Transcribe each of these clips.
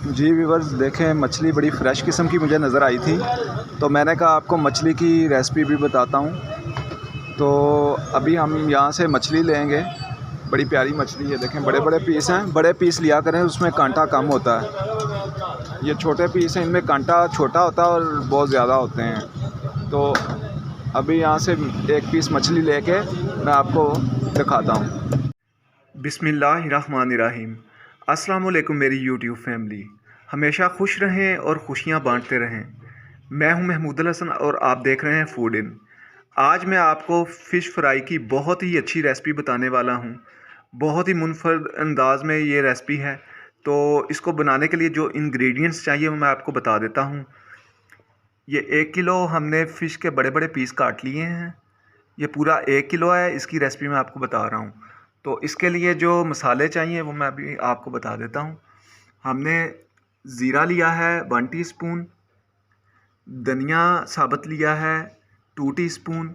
जी viewers, देखें मछली बड़ी फ़्रेश किस्म की मुझे नज़र आई थी, तो मैंने कहा आपको मछली की रेसिपी भी बताता हूँ। तो अभी हम यहाँ से मछली लेंगे। बड़ी प्यारी मछली है, देखें बड़े बड़े पीस हैं। बड़े पीस लिया करें, उसमें कांटा कम होता है। ये छोटे पीस हैं, इनमें कांटा छोटा होता है और बहुत ज़्यादा होते हैं। तो अभी यहाँ से एक पीस मछली लेके मैं आपको दिखाता हूँ। बिस्मिल्लाहिर्रहमानिर्रहीम। अस्सलाम वालेकुम मेरी यूट्यूब फैमिली। हमेशा खुश रहें और खुशियाँ बांटते रहें। मैं हूं महमूदुल हसन और आप देख रहे हैं फूड इन। आज मैं आपको फ़िश फ्राई की बहुत ही अच्छी रेसिपी बताने वाला हूं। बहुत ही मुनफरद अंदाज़ में ये रेसिपी है। तो इसको बनाने के लिए जो इंग्रेडिएंट्स चाहिए वो मैं आपको बता देता हूं। ये 1 किलो हमने फ़िश के बड़े बड़े पीस काट लिए हैं। ये पूरा 1 किलो है, इसकी रेसिपी मैं आपको बता रहा हूँ। तो इसके लिए जो मसाले चाहिए वो मैं अभी आपको बता देता हूँ। हमने ज़ीरा लिया है 1 टीस्पून, धनिया साबुत लिया है 2 टीस्पून,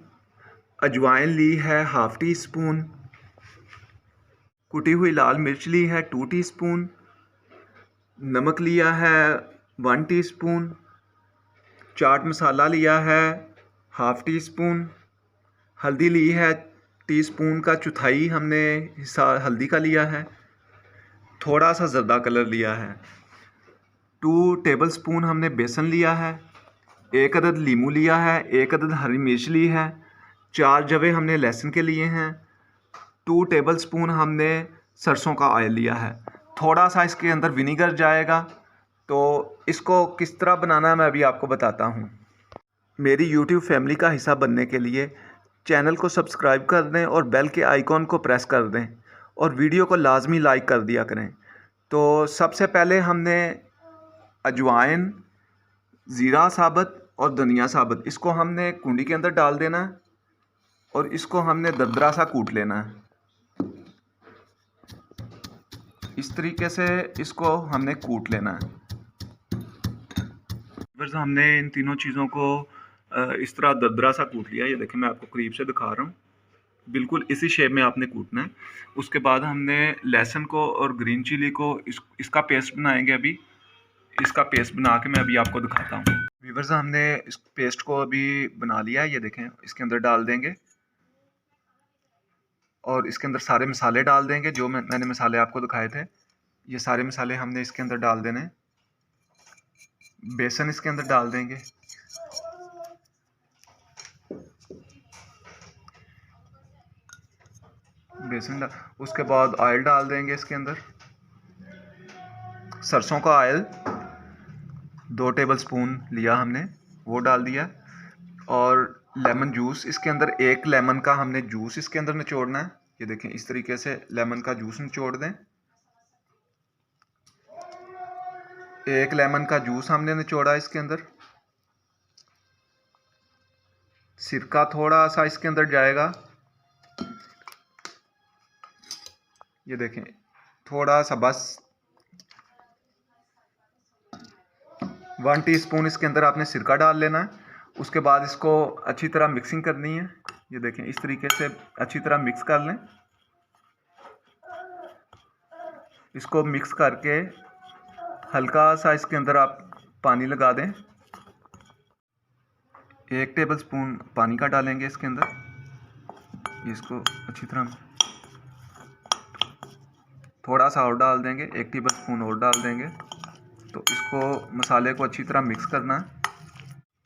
अजवाइन ली है हाफ़ टी स्पून, कुटी हुई लाल मिर्च ली है 2 टीस्पून, नमक लिया है 1 टीस्पून, चाट मसाला लिया है हाफ़ टी स्पून, हल्दी ली है टीस्पून का चौथाई हमने हिस्सा हल्दी का लिया है, थोड़ा सा ज़र्दा कलर लिया है, 2 टेबलस्पून हमने बेसन लिया है, 1 अदद लीमू लिया है, 1 अदद हरी मिर्च ली है, 4 जवे हमने लहसुन के लिए हैं, 2 टेबलस्पून हमने सरसों का ऑयल लिया है। थोड़ा सा इसके अंदर विनीगर जाएगा। तो इसको किस तरह बनाना है मैं अभी आपको बताता हूँ। मेरी यूट्यूब फैमिली का हिस्सा बनने के लिए चैनल को सब्सक्राइब कर दें और बेल के आइकॉन को प्रेस कर दें और वीडियो को लाजमी लाइक कर दिया करें। तो सबसे पहले हमने अजवाइन, ज़ीरा साबुत और धनिया साबुत इसको हमने कुंडी के अंदर डाल देना है और इसको हमने दरदरा सा कूट लेना है। इस तरीके से इसको हमने कूट लेना है। बस हमने इन तीनों चीज़ों को इस तरह दरदरा सा कूट लिया। ये देखें, मैं आपको करीब से दिखा रहा हूँ। बिल्कुल इसी शेप में आपने कूटना है। उसके बाद हमने लहसुन को और ग्रीन चिली को इसका पेस्ट बनाएंगे। अभी इसका पेस्ट बना के मैं अभी आपको दिखाता हूँ। व्यूअर्स, हमने इस पेस्ट को अभी बना लिया है। ये देखें, इसके अंदर डाल देंगे और इसके अंदर सारे मसाले डाल देंगे जो मैंने मसाले आपको दिखाए थे। ये सारे मसाले हमने इसके अंदर डाल देने। बेसन इसके अंदर डाल देंगे। उसके बाद ऑयल डाल देंगे इसके अंदर। सरसों का ऑयल 2 टेबलस्पून लिया हमने, वो डाल दिया। और लेमन जूस इसके अंदर 1 लेमन का हमने जूस इसके अंदर निचोड़ना है। ये देखें, इस तरीके से लेमन का जूस निचोड़ दें। 1 लेमन का जूस हमने निचोड़ा इसके अंदर। सिरका थोड़ा सा इसके अंदर जाएगा। ये देखें, थोड़ा सा बस 1 टीस्पून इसके अंदर आपने सिरका डाल लेना है। उसके बाद इसको अच्छी तरह मिक्सिंग करनी है। ये देखें, इस तरीके से अच्छी तरह मिक्स कर लें। इसको मिक्स करके हल्का सा इसके अंदर आप पानी लगा दें। 1 टेबलस्पून पानी का डालेंगे इसके अंदर। इसको अच्छी तरह थोड़ा सा और डाल देंगे, 1 टेबलस्पून और डाल देंगे। तो इसको मसाले को अच्छी तरह मिक्स करना है।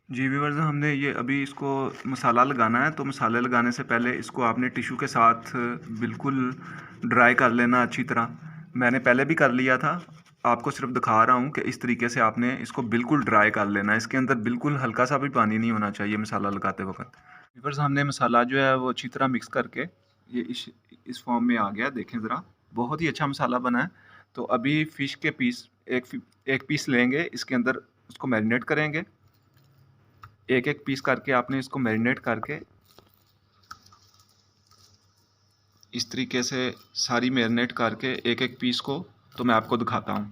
जी व्यूअर्स, हमने ये अभी इसको मसाला लगाना है। तो मसाले लगाने से पहले इसको आपने टिश्यू के साथ बिल्कुल ड्राई कर लेना अच्छी तरह। मैंने पहले भी कर लिया था, आपको सिर्फ दिखा रहा हूँ कि इस तरीके से आपने इसको बिल्कुल ड्राई कर लेना है। इसके अंदर बिल्कुल हल्का सा भी पानी नहीं होना चाहिए मसाला लगाते वक्त। व्यूअर्स, हमने मसाला जो है वो अच्छी तरह मिक्स करके ये इस फॉर्म में आ गया। देखें ज़रा, बहुत ही अच्छा मसाला बना है। तो अभी फ़िश के पीस एक पीस लेंगे, इसके अंदर उसको मैरिनेट करेंगे। एक एक पीस करके आपने इसको मैरिनेट करके इस तरीके से सारी मैरिनेट करके एक एक पीस को तो मैं आपको दिखाता हूँ।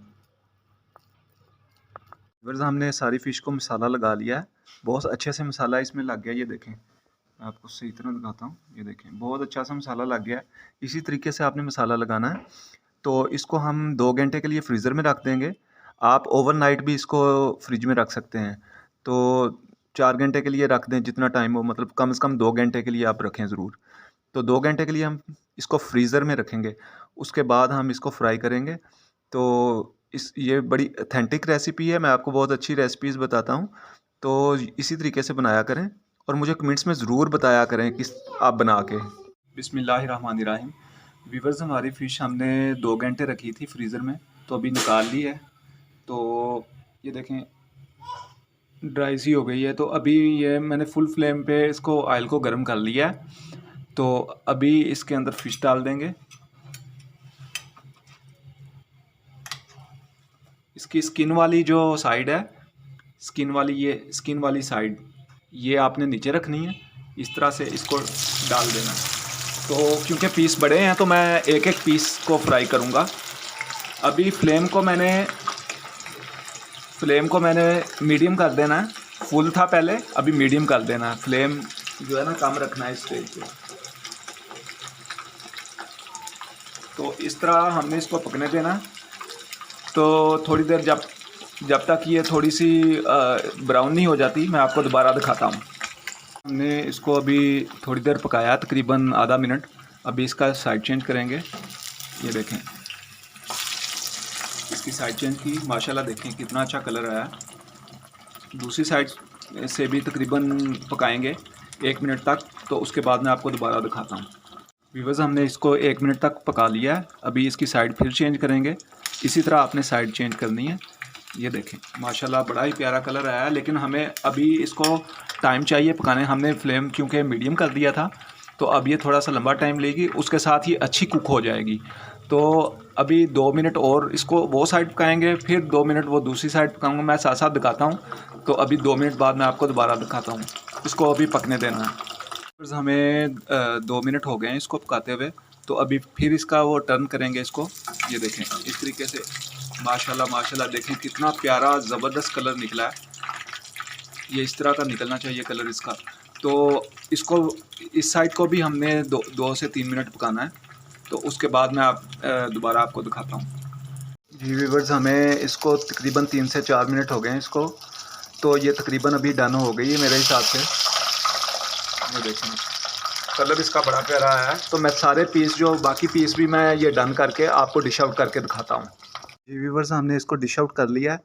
व्यूअर्स, हमने सारी फ़िश को मसाला लगा लिया है। बहुत अच्छे से मसाला इसमें लग गया। ये देखें, मैं आपको सही तरह दिखाता हूँ। ये देखें, बहुत अच्छा सा मसाला लग गया है। इसी तरीके से आपने मसाला लगाना है। तो इसको हम 2 घंटे के लिए फ्रीज़र में रख देंगे। आप ओवरनाइट भी इसको फ्रिज में रख सकते हैं। तो 4 घंटे के लिए रख दें, जितना टाइम हो, मतलब कम से कम 2 घंटे के लिए आप रखें ज़रूर। तो 2 घंटे के लिए हम इसको फ्रीज़र में रखेंगे, उसके बाद हम इसको फ्राई करेंगे। तो ये बड़ी ऑथेंटिक रेसिपी है, मैं आपको बहुत अच्छी रेसिपीज़ बताता हूँ। तो इसी तरीके से बनाया करें और मुझे कमेंट्स में ज़रूर बताया करें किस आप बना के। बिस्मिल्लाहिर्रहमानिर्रहीम। व्यूअर्स, हमारी फ़िश हमने 2 घंटे रखी थी फ्रीज़र में, तो अभी निकाल ली है। तो ये देखें ड्राई सी हो गई है। तो अभी ये मैंने फुल फ्लेम पे इसको ऑयल को गर्म कर लिया है। तो अभी इसके अंदर फ़िश डाल देंगे। इसकी स्किन वाली जो साइड है, स्किन वाली साइड ये आपने नीचे रखनी है। इस तरह से इसको डाल देना है। तो क्योंकि पीस बड़े हैं तो मैं एक एक पीस को फ्राई करूँगा। अभी फ्लेम को मैंने मीडियम कर देना है। फुल था पहले, अभी मीडियम कर देना है। फ्लेम जो है ना कम रखना है इस स्टेज पे। तो इस तरह हमने इसको पकने देना। तो थोड़ी देर जब तक ये थोड़ी सी ब्राउन नहीं हो जाती, मैं आपको दोबारा दिखाता हूँ। हमने इसको अभी थोड़ी देर पकाया, तकरीबन आधा मिनट। अभी इसका साइड चेंज करेंगे। ये देखें, इसकी साइड चेंज की, माशाल्लाह देखें कितना अच्छा कलर आया। दूसरी साइड से भी तकरीबन पकाएंगे 1 मिनट तक। तो उसके बाद मैं आपको दोबारा दिखाता हूँ। व्यूअर्स, हमने इसको 1 मिनट तक पका लिया है। अभी इसकी साइड फिर चेंज करेंगे। इसी तरह आपने साइड चेंज करनी है। ये देखें माशाल्लाह बड़ा ही प्यारा कलर आया है। लेकिन हमें अभी इसको टाइम चाहिए पकाने। हमने फ्लेम क्योंकि मीडियम कर दिया था, तो अब ये थोड़ा सा लंबा टाइम लेगी, उसके साथ ही अच्छी कुक हो जाएगी। तो अभी 2 मिनट और इसको वो साइड पकाएंगे, फिर 2 मिनट वो दूसरी साइड पकाऊंगा। मैं साथ साथ दिखाता हूँ। तो अभी 2 मिनट बाद मैं आपको दोबारा दिखाता हूँ। इसको अभी पकने देना है। हमें 2 मिनट हो गए हैं इसको पकाते हुए। तो अभी फिर इसका वो टर्न करेंगे इसको। ये देखें इस तरीके से, माशाल्लाह माशाल्लाह देखें कितना प्यारा ज़बरदस्त कलर निकला है। ये इस तरह का निकलना चाहिए कलर इसका। तो इसको इस साइड को भी हमने 2 से 3 मिनट पकाना है। तो उसके बाद मैं दोबारा आपको दिखाता हूँ। जी व्यूअर्स, हमें इसको तकरीबन 3 से 4 मिनट हो गए हैं इसको। तो ये तकरीबन अभी डन हो गई है मेरे हिसाब से। ये देखें कलर इसका बड़ा प्यारा आया है। तो मैं सारे पीस जो बाकी पीस भी मैं ये डन करके आपको डिश आउट करके दिखाता हूँ। जी व्यूअर्स, हमने इसको डिश आउट कर लिया है।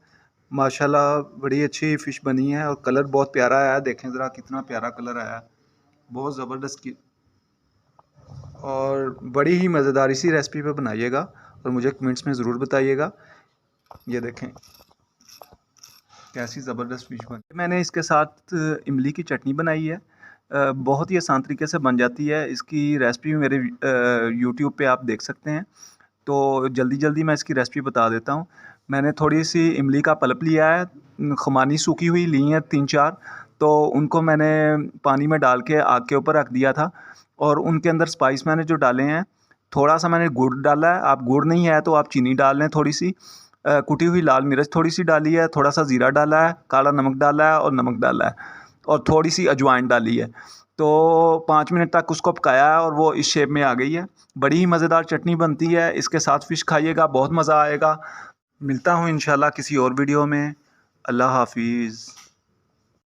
माशाल्लाह बड़ी अच्छी फ़िश बनी है और कलर बहुत प्यारा आया है। देखें ज़रा कितना प्यारा कलर आया है, बहुत ज़बरदस्त की। और बड़ी ही मज़ेदार इसी रेसिपी पे बनाइएगा और मुझे कमेंट्स में ज़रूर बताइएगा। ये देखें कैसी ज़बरदस्त फ़िश बनी। मैंने इसके साथ इमली की चटनी बनाई है। बहुत ही आसान तरीके से बन जाती है। इसकी रेसिपी मेरे यूट्यूब पे आप देख सकते हैं। तो जल्दी मैं इसकी रेसिपी बता देता हूँ। मैंने थोड़ी सी इमली का पल्प लिया है, खुमानी सूखी हुई ली हैं 3-4। तो उनको मैंने पानी में डाल के आग के ऊपर रख दिया था। और उनके अंदर स्पाइस मैंने जो डाले हैं, थोड़ा सा मैंने गुड़ डाला है। आप गुड़ नहीं है तो आप चीनी डाल लें थोड़ी सी। कुटी हुई लाल मिर्च थोड़ी सी डाली है, थोड़ा सा ज़ीरा डाला है, काला नमक डाला है और नमक डाला है और थोड़ी सी अजवाइन डाली है। तो 5 मिनट तक उसको पकाया है और वो इस शेप में आ गई है। बड़ी ही मज़ेदार चटनी बनती है। इसके साथ फ़िश खाइएगा, बहुत मज़ा आएगा। मिलता हूँ इंशाल्लाह किसी और वीडियो में। अल्लाह हाफ़िज़।